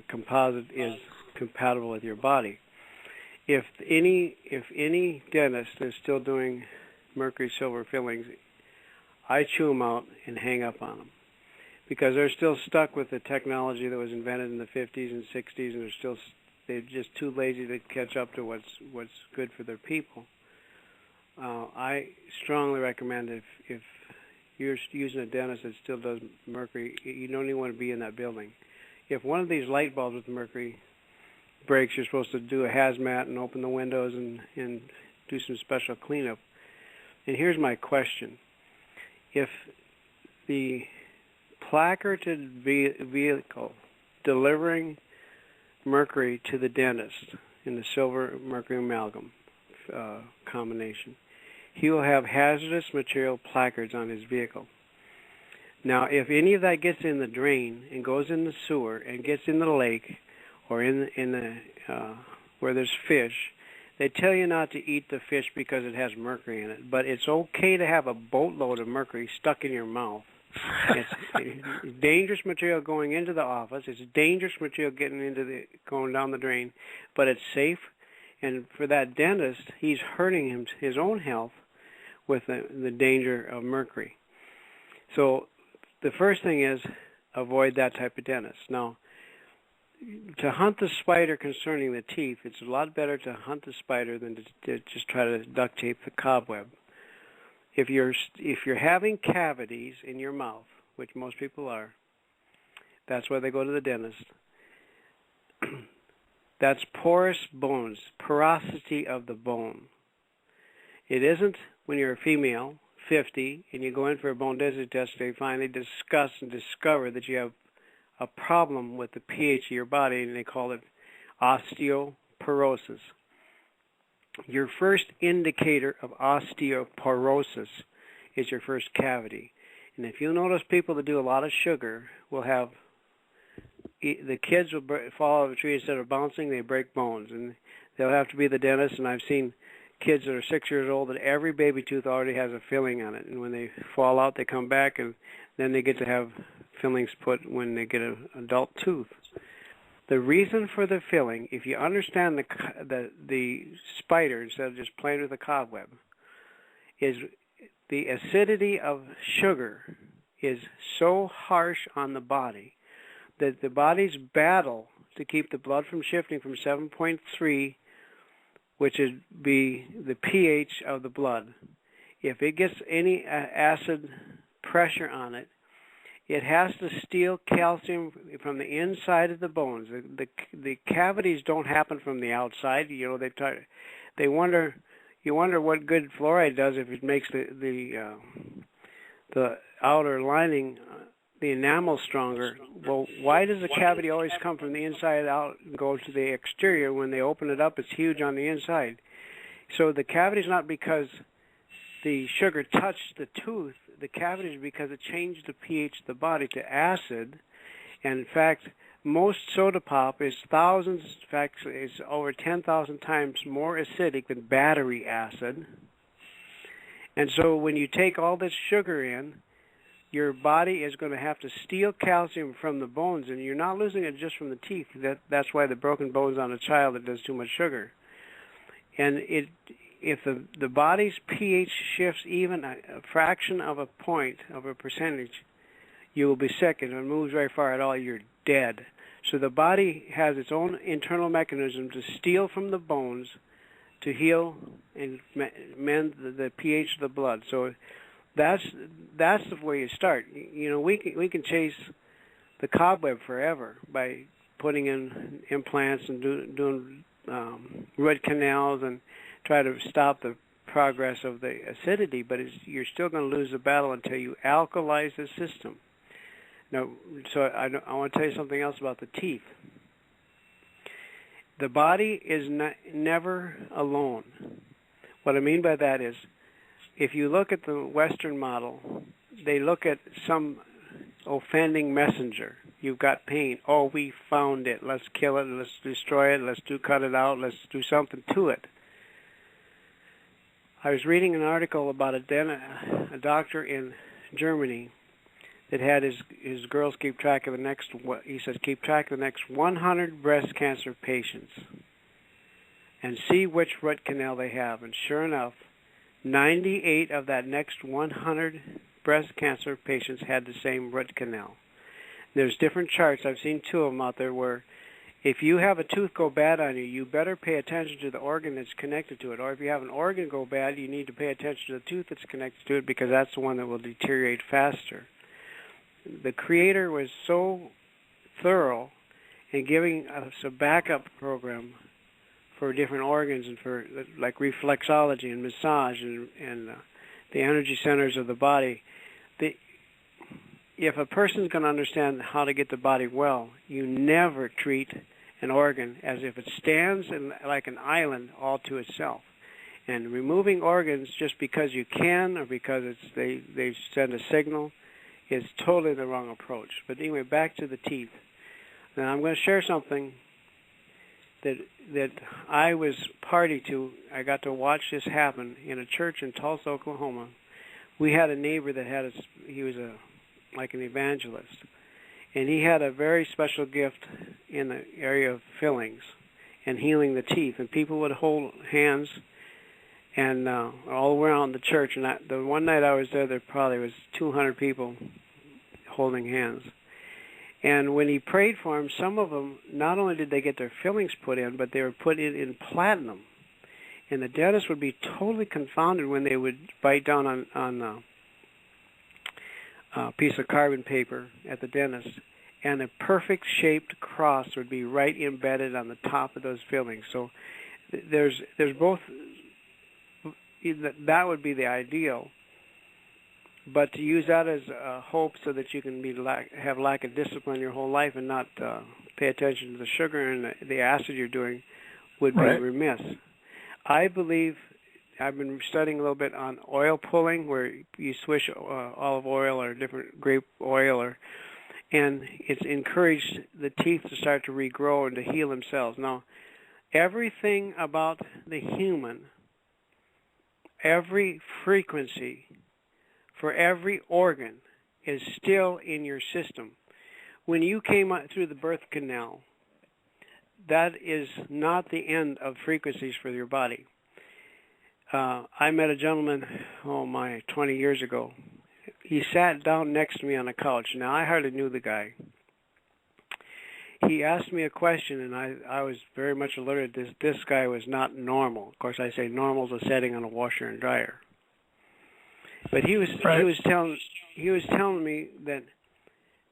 composite is compatible with your body. If any dentist is still doing mercury silver fillings, I chew them out and hang up on them, because they're still stuck with the technology that was invented in the 50s and 60s, and they're just too lazy to catch up to what's good for their people. I strongly recommend if you're using a dentist that still does mercury, you don't even want to be in that building. If one of these light bulbs with mercury breaks, you're supposed to do a hazmat and open the windows and do some special cleanup. And here's my question. If the placarded vehicle delivering mercury to the dentist in the silver mercury amalgam combination, he will have hazardous material placards on his vehicle. Now, if any of that gets in the drain and goes in the sewer and gets in the lake or in the where there's fish, they tell you not to eat the fish because it has mercury in it. But it's okay to have a boatload of mercury stuck in your mouth. It's dangerous material going into the office. It's dangerous material going down the drain, but it's safe. And for that dentist, he's hurting his own health with the danger of mercury. So the first thing is avoid that type of dentist. Now, to hunt the spider concerning the teeth, it's a lot better to hunt the spider than to just try to duct tape the cobweb. If you're having cavities in your mouth, which most people are, that's why they go to the dentist. That's porous bones, porosity of the bone. It isn't when you're a female, 50, and you go in for a bone density test, they finally discuss and discover that you have a problem with the pH of your body, and they call it osteoporosis. Your first indicator of osteoporosis is your first cavity. And if you notice, people that do a lot of sugar will have, the kids will fall out of a tree instead of bouncing, they break bones. And they'll have to be the dentist, and I've seen kids that are 6 years old that every baby tooth already has a filling on it. And when they fall out, they come back, and then they get to have fillings put when they get an adult tooth. The reason for the filling, if you understand the spider instead of just playing with a cobweb, is the acidity of sugar is so harsh on the body that the body's battle to keep the blood from shifting from 7.3, which would be the pH of the blood, if it gets any acid pressure on it, it has to steal calcium from the inside of the bones. The cavities don't happen from the outside. You know, they wonder. You wonder what good fluoride does if it makes the outer lining, the enamel, stronger. Well, why does the cavity always come from the inside out and go to the exterior? When they open it up, it's huge on the inside. So the cavity is not because the sugar touched the tooth. The cavity is because it changed the pH of the body to acid. And in fact, most soda pop is thousands, in fact, it's over 10,000 times more acidic than battery acid. And so when you take all this sugar in, your body is going to have to steal calcium from the bones, and you're not losing it just from the teeth. That's why the broken bones on a child that does too much sugar. And if the body's pH shifts even a fraction of a point, of a percentage, you will be sick. And if it moves very far at all, you're dead. So the body has its own internal mechanism to steal from the bones to heal and mend the pH of the blood. So that's the way you start. You know, we can chase the cobweb forever by putting in implants and doing root canals and try to stop the progress of the acidity, but you're still going to lose the battle until you alkalize the system. Now, so I want to tell you something else about the teeth. The body is never alone. What I mean by that is, if you look at the Western model, they look at some offending messenger. You've got pain. Oh, we found it. Let's kill it. Let's destroy it. Let's cut it out. Let's do something to it. I was reading an article about a doctor in Germany that had his girls keep track of keep track of the next 100 breast cancer patients and see which root canal they have. And sure enough, 98 of that next 100 breast cancer patients had the same root canal. There's different charts. I've seen 2 of them out there where if you have a tooth go bad on you, you better pay attention to the organ that's connected to it. Or if you have an organ go bad, you need to pay attention to the tooth that's connected to it, because that's the one that will deteriorate faster. The Creator was so thorough in giving us a backup program for different organs and for like reflexology and massage and the energy centers of the body. If a person's going to understand how to get the body well, you never treat an organ as if it stands like an island all to itself. And removing organs just because you can or because they send a signal is totally the wrong approach. But anyway, back to the teeth. Now I'm going to share something that I was party to. I got to watch this happen in a church in Tulsa, Oklahoma. We had a neighbor that he was like an evangelist, and he had a very special gift in the area of fillings and healing the teeth. And people would hold hands and all around the church. And the one night I was there probably was 200 people holding hands. And when he prayed for them, some of them, not only did they get their fillings put in, but they were put in platinum. And the dentist would be totally confounded when they would bite down on a piece of carbon paper at the dentist, and a perfect shaped cross would be right embedded on the top of those fillings. So there's both. That would be the ideal, but to use that as a hope so that you can have lack of discipline your whole life and not pay attention to the sugar and the acid you're doing would be remiss. I believe, I've been studying a little bit on oil pulling, where you swish olive oil or different grape oil, and it's encouraged the teeth to start to regrow and to heal themselves. Now, everything about the human, every frequency for every organ is still in your system. When you came out through the birth canal, that is not the end of frequencies for your body. I met a gentleman, 20 years ago. He sat down next to me on a couch. Now, I hardly knew the guy. He asked me a question, and I was very much alerted. This guy was not normal. Of course, I say normal is a setting on a washer and dryer. But he was telling me that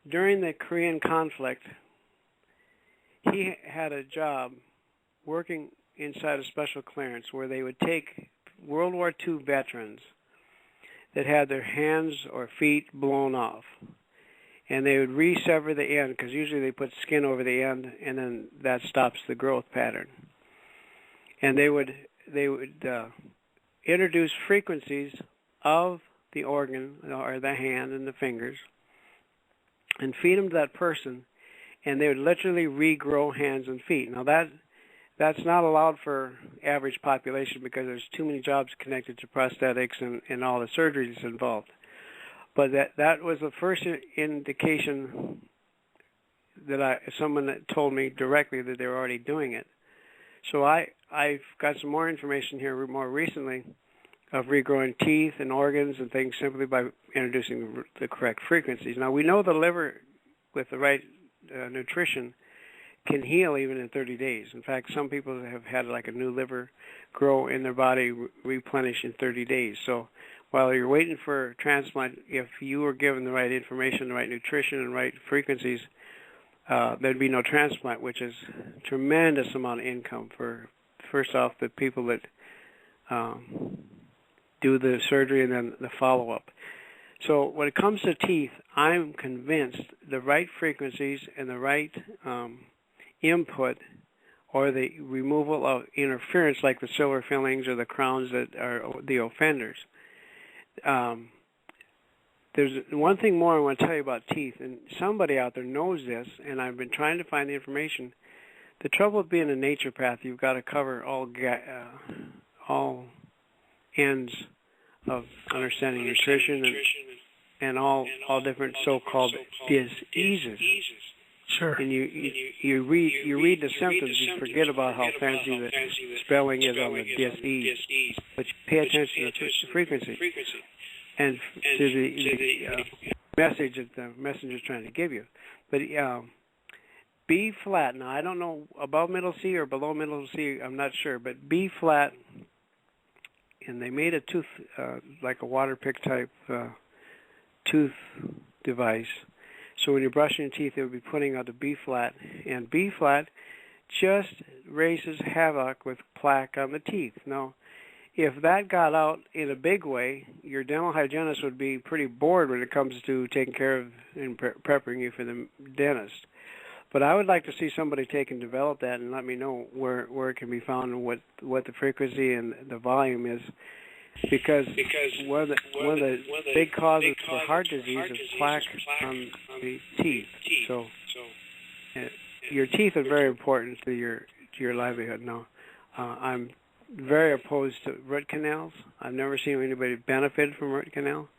during the Korean conflict, he had a job working inside a special clearance where they would take World War II veterans that had their hands or feet blown off, and they would resever the end, because usually they put skin over the end, and then that stops the growth pattern. And they would introduce frequencies of the organ or the hand and the fingers and feed them to that person, and they would literally regrow hands and feet. Now that's not allowed for average population because there's too many jobs connected to prosthetics and all the surgeries involved. But that was the first indication that someone that told me directly that they were already doing it. So I I've got some more information here more recently of regrowing teeth and organs and things simply by introducing the correct frequencies. Now, we know the liver, with the right nutrition, can heal even in 30 days. In fact, some people have had like a new liver grow in their body, replenish in 30 days. So while you're waiting for transplant, if you were given the right information, the right nutrition, and right frequencies, there'd be no transplant, which is a tremendous amount of income for, first off, the people that do the surgery and then the follow-up. So when it comes to teeth, I'm convinced the right frequencies and the right input, or the removal of interference like the silver fillings or the crowns that are the offenders. There's one thing more I want to tell you about teeth, and somebody out there knows this, and I've been trying to find the information. The trouble with being a naturopath, you've got to cover all ends of understanding nutrition and all different so-called diseases. Sure. And you read the symptoms, you forget about how fancy the spelling is on the disease, but you pay attention to the frequency and to the message that the messenger is trying to give you. But B flat. Now I don't know above middle C or below middle C. I'm not sure, but B flat. And they made a tooth, like a water pick type tooth device. So when you're brushing your teeth, they would be putting out the B flat. And B flat just raises havoc with plaque on the teeth. Now, if that got out in a big way, your dental hygienist would be pretty bored when it comes to taking care of and prepping you for the dentist. But I would like to see somebody take and develop that and let me know where it can be found and what the frequency and the volume is, because one of the big causes for heart disease is plaque on the teeth. So your teeth are very important to your livelihood. Now, I'm very opposed to root canals. I've never seen anybody benefit from root canal.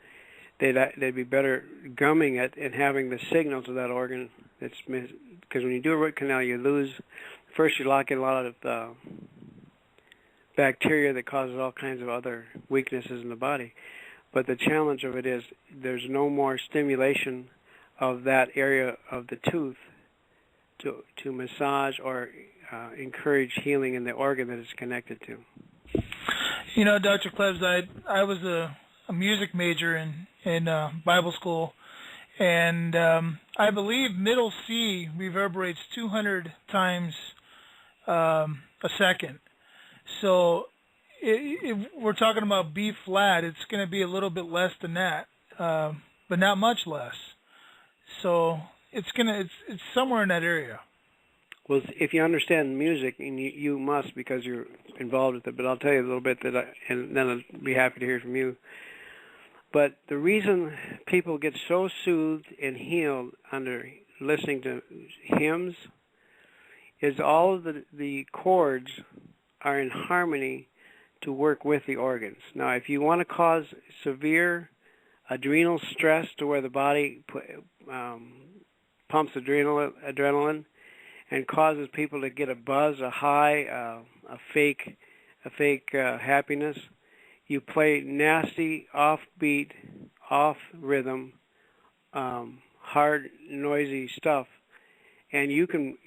They'd be better gumming it and having the signals of that organ. Because when you do a root canal, you lose. First, you lock in a lot of bacteria that causes all kinds of other weaknesses in the body. But the challenge of it is there's no more stimulation of that area of the tooth to massage or encourage healing in the organ that it's connected to. You know, Dr. Klebs, I was a music major in Bible school, and I believe middle C reverberates 200 times a second. So if we're talking about B flat, it's going to be a little bit less than that, but not much less. So it's somewhere in that area. Well, if you understand music, and you must because you're involved with it, but I'll tell you a little bit and then I'll be happy to hear from you. But the reason people get so soothed and healed under listening to hymns is all of the chords are in harmony to work with the organs. Now, if you want to cause severe adrenal stress to where the body pumps adrenaline and causes people to get a buzz, a high, a fake happiness, you play nasty, offbeat, off-rhythm, hard, noisy stuff, and you can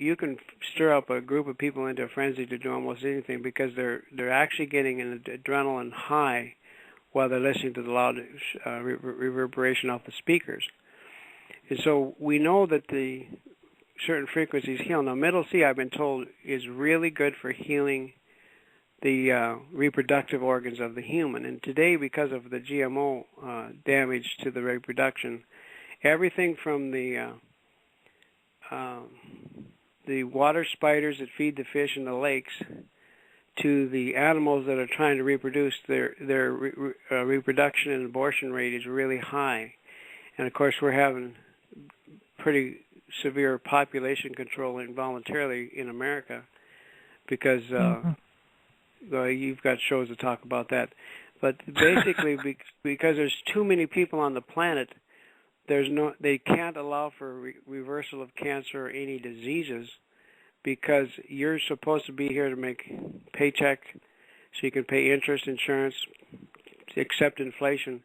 stir up a group of people into a frenzy to do almost anything because they're actually getting an adrenaline high while they're listening to the loud reverberation off the speakers. And so we know that the certain frequencies heal. Now, middle C, I've been told, is really good for healing the reproductive organs of the human. And today, because of the GMO damage to the reproduction, everything from the water spiders that feed the fish in the lakes to the animals that are trying to reproduce, their reproduction and abortion rate is really high. And of course, we're having pretty severe population control involuntarily in America because you've got shows to talk about that. But basically, because there's too many people on the planet, they can't allow for reversal of cancer or any diseases because you're supposed to be here to make paycheck so you can pay interest, insurance, accept inflation,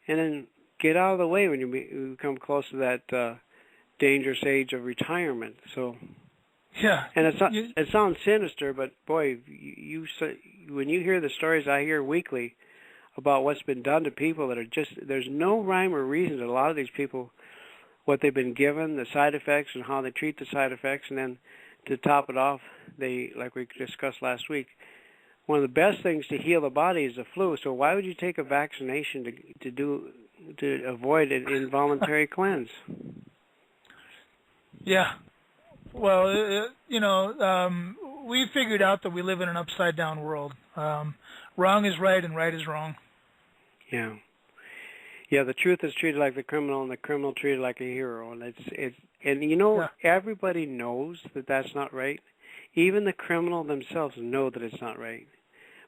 and then get out of the way when you become close to that dangerous age of retirement. So, yeah, and it sounds sinister, but boy, when you hear the stories I hear weekly about what's been done to people that are just, there's no rhyme or reason to a lot of these people, what they've been given, the side effects, and how they treat the side effects, and then to top it off, they, like we discussed last week, one of the best things to heal the body is the flu. So why would you take a vaccination to avoid an involuntary cleanse? Yeah. Well, we figured out that we live in an upside-down world. Wrong is right and right is wrong. Yeah. Yeah, the truth is treated like the criminal, and the criminal treated like a hero. And everybody knows that that's not right. Even the criminal themselves know that it's not right.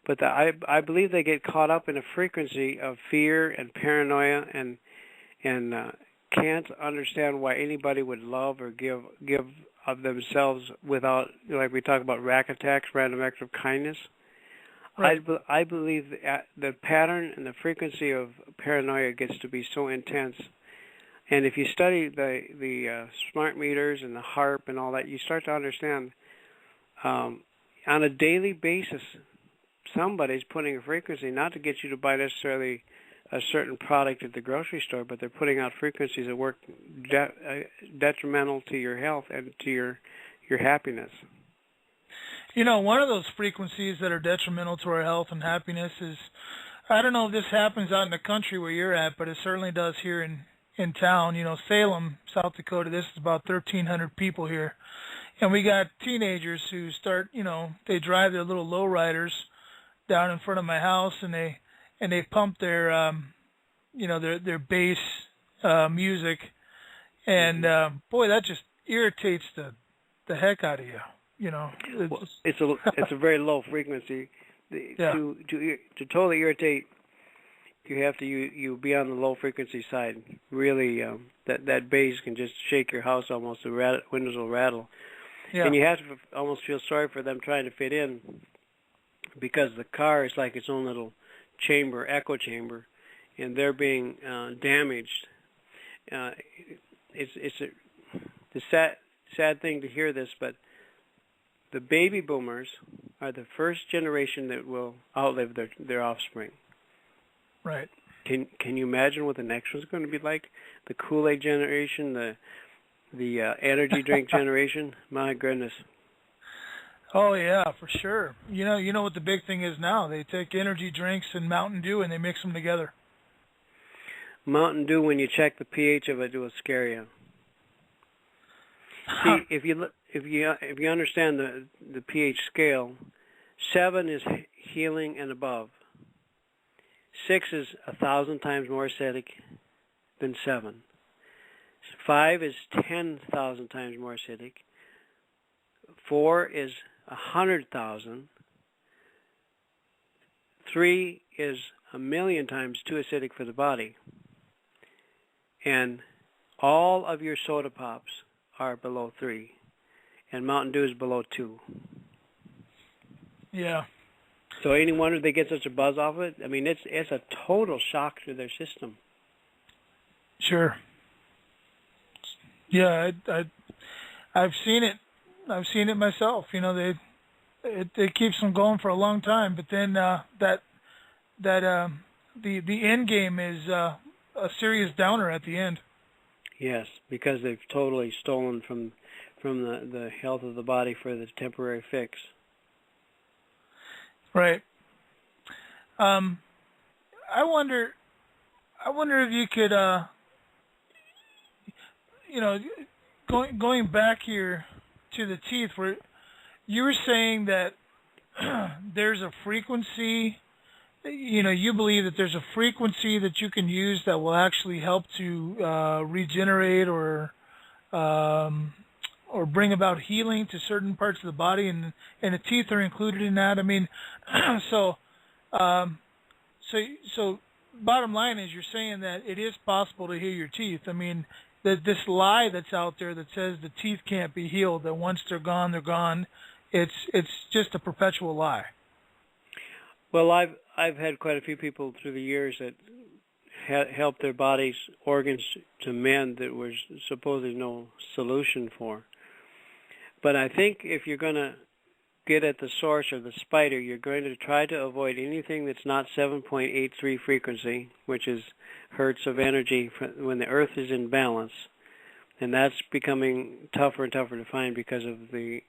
But I believe they get caught up in a frequency of fear and paranoia, and can't understand why anybody would love or give of themselves without, like we talk about rack attacks, random acts of kindness. Right. I believe the pattern and the frequency of paranoia gets to be so intense. And if you study the smart meters and the HARP and all that, you start to understand on a daily basis, somebody's putting a frequency, not to get you to buy necessarily a certain product at the grocery store, but they're putting out frequencies that work detrimental to your health and to your happiness. One of those frequencies that are detrimental to our health and happiness is, I don't know if this happens out in the country where you're at, but it certainly does here in town. Salem, South Dakota, this is about 1,300 people here. And we got teenagers who start, they drive their little lowriders down in front of my house, and they pump their, their bass music. And, boy, that just irritates the heck out of you. It's a very low frequency. Yeah. To totally irritate, you have to you be on the low frequency side. Really, that bass can just shake your house almost. The windows will rattle, and you have to almost feel sorry for them trying to fit in, because the car is like its own little chamber, echo chamber, and they're being damaged. It's a sad thing to hear this, but the baby boomers are the first generation that will outlive their offspring. Right. Can you imagine what the next one's going to be like? The Kool-Aid generation, the energy drink generation. My goodness. Oh yeah, for sure. You know what the big thing is now? They take energy drinks and Mountain Dew and they mix them together. Mountain Dew, when you check the pH of it, will scare you. See, if you understand the pH scale, 7 is healing and above. 6 is 1,000 times more acidic than 7. 5 is 10,000 times more acidic. 4 is 100,000. 3 is 1,000,000 times too acidic for the body. And all of your soda pops are below 3, and Mountain Dew is below 2. Yeah. So any wonder they get such a buzz off it? I mean, it's a total shock to their system. Sure. Yeah, I've seen it. I've seen it myself. It keeps them going for a long time, but then the end game is a serious downer at the end. Yes, because they've totally stolen from the health of the body for the temporary fix. Right. I wonder if you could, going back here to the teeth, where you were saying that there's a frequency. You believe that there's a frequency that you can use that will actually help to regenerate or bring about healing to certain parts of the body, and the teeth are included in that. I mean, so bottom line is you're saying that it is possible to heal your teeth. I mean, this lie that's out there that says the teeth can't be healed, that once they're gone, they're gone. It's just a perpetual lie. Well, I've had quite a few people through the years that helped their body's organs to mend that was supposedly no solution for. But I think if you're going to get at the source or the spider, you're going to try to avoid anything that's not 7.83 frequency, which is hertz of energy when the Earth is in balance. And that's becoming tougher and tougher to find because of the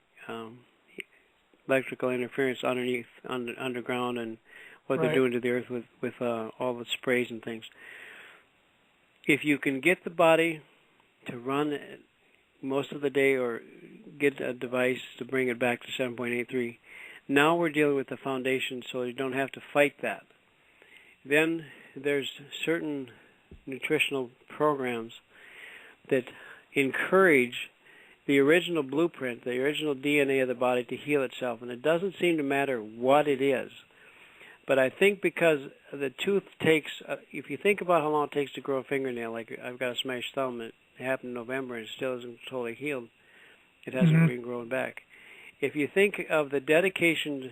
electrical interference underground and what they're doing to the Earth with all the sprays and things. If you can get the body to run most of the day or get a device to bring it back to 7.83, now we're dealing with the foundation so you don't have to fight that. Then there's certain nutritional programs that encourage the original blueprint, the original DNA of the body to heal itself, and it doesn't seem to matter what it is. But I think because the tooth takes, if you think about how long it takes to grow a fingernail, like I've got a smashed thumb, it happened in November and it still isn't totally healed. It hasn't been grown back. If you think of the dedication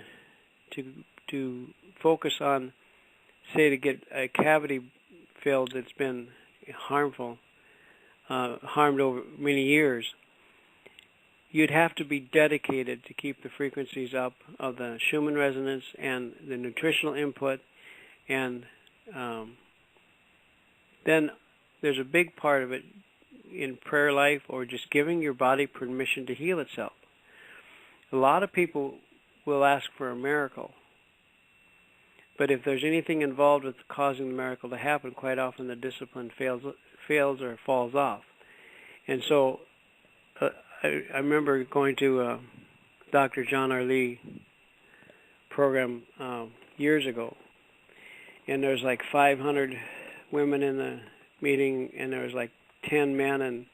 to focus on, say, to get a cavity filled that's been harmed over many years, you'd have to be dedicated to keep the frequencies up of the Schumann resonance and the nutritional input. And then there's a big part of it in prayer life or just giving your body permission to heal itself. A lot of people will ask for a miracle. But if there's anything involved with causing the miracle to happen, quite often the discipline fails or falls off. And so I remember going to Dr. John R. Lee program years ago, and there was like 500 women in the meeting, and there was like 10 men, and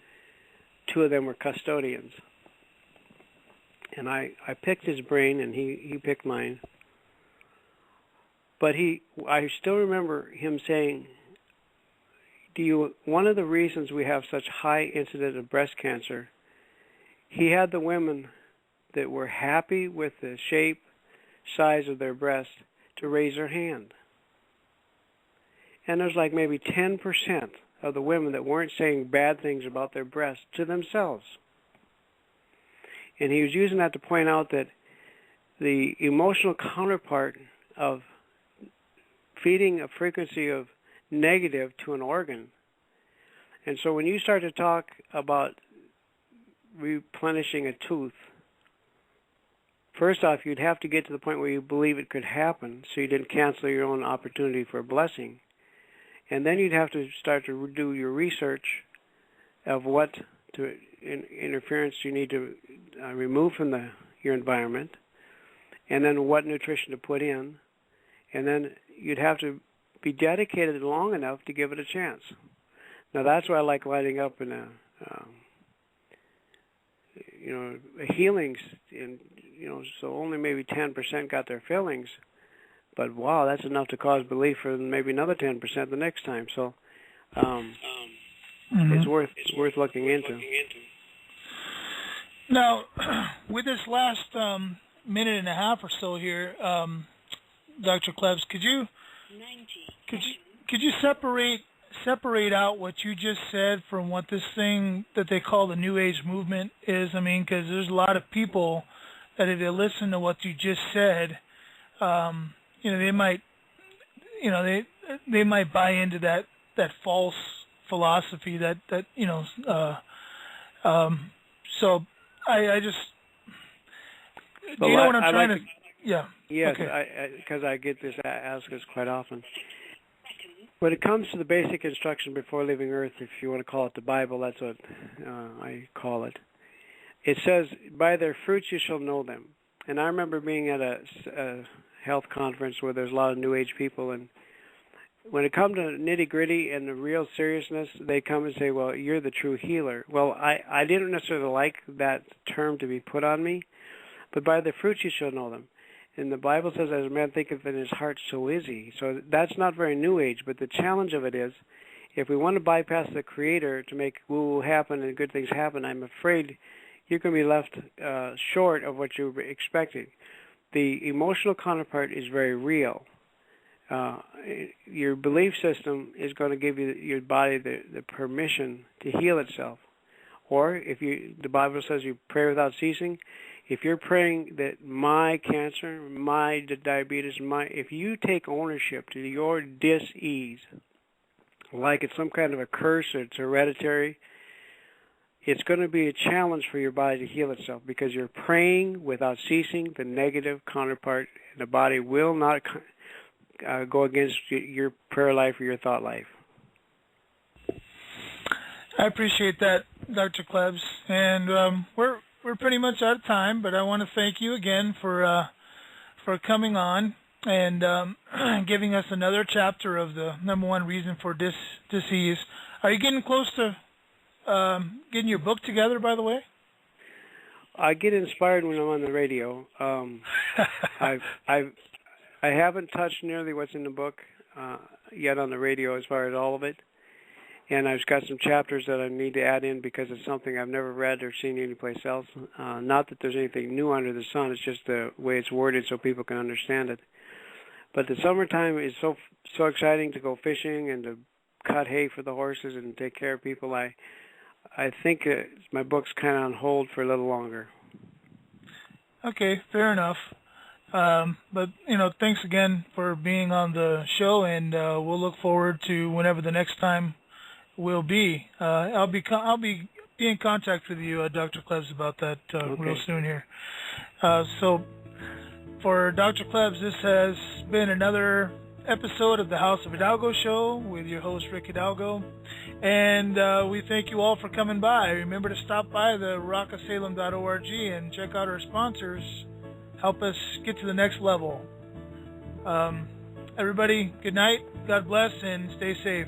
2 of them were custodians. And I picked his brain, and he picked mine. But I still remember him saying, one of the reasons we have such high incidence of breast cancer, he had the women that were happy with the shape, size of their breast to raise their hand. And there's like maybe 10% of the women that weren't saying bad things about their breasts to themselves. And he was using that to point out that the emotional counterpart of feeding a frequency of negative to an organ. And so when you start to talk about replenishing a tooth, first off, you'd have to get to the point where you believe it could happen so you didn't cancel your own opportunity for a blessing. And then you'd have to start to do your research of what interference you need to remove from your environment, and then what nutrition to put in, and then you'd have to be dedicated long enough to give it a chance. Now that's why I like lighting up in a healings, and so only maybe 10% got their fillings, but wow, that's enough to cause belief for maybe another 10% the next time. So it's worth looking into. Now, with this last minute and a half or so here, Dr. Klebs, could you separate out what you just said from what this thing that they call the New Age movement is? I mean, because there's a lot of people that if they listen to what you just said, they might, they might buy into that false philosophy that so I just, do you know what I'm trying to? Yeah. Yes, okay. Because I get this asked us quite often. When it comes to the basic instruction before leaving Earth, if you want to call it the Bible, that's what I call it. It says, "By their fruits you shall know them." And I remember being at a health conference where there's a lot of New Age people, and when it comes to nitty-gritty and the real seriousness, they come and say, "Well, you're the true healer." Well, I didn't necessarily like that term to be put on me, but by their fruits you shall know them. And the Bible says, as a man thinketh in his heart, so is he. So that's not very New Age, but the challenge of it is if we want to bypass the Creator to make woo happen and good things happen, I'm afraid you're going to be left short of what you were expecting. The emotional counterpart is very real. Your belief system is going to give you your body the permission to heal itself. Or the Bible says you pray without ceasing. If you're praying that my cancer, my diabetes, if you take ownership to your dis-ease, like it's some kind of a curse or it's hereditary, it's going to be a challenge for your body to heal itself because you're praying without ceasing the negative counterpart. The body will not go against your prayer life or your thought life. I appreciate that, Dr. Klebs, and we're pretty much out of time. But I want to thank you again for coming on and giving us another chapter of the number one reason for disease. Are you getting close to getting your book together, by the way? I get inspired when I'm on the radio. I haven't touched nearly what's in the book yet on the radio as far as all of it. And I've got some chapters that I need to add in because it's something I've never read or seen anyplace else. Not that there's anything new under the sun. It's just the way it's worded so people can understand it. But the summertime is so exciting to go fishing and to cut hay for the horses and take care of people. I think my book's kind of on hold for a little longer. Okay, fair enough. But, thanks again for being on the show, and we'll look forward to whenever the next time will be. I'll be in contact with you, Dr. Klebs, about that real soon here. So for Dr. Klebs, this has been another episode of the House of Hidalgo show with your host, Rick Hidalgo. And we thank you all for coming by. Remember to stop by the rockofsalem.org and check out our sponsors. Help us get to the next level. Everybody, good night. God bless and stay safe.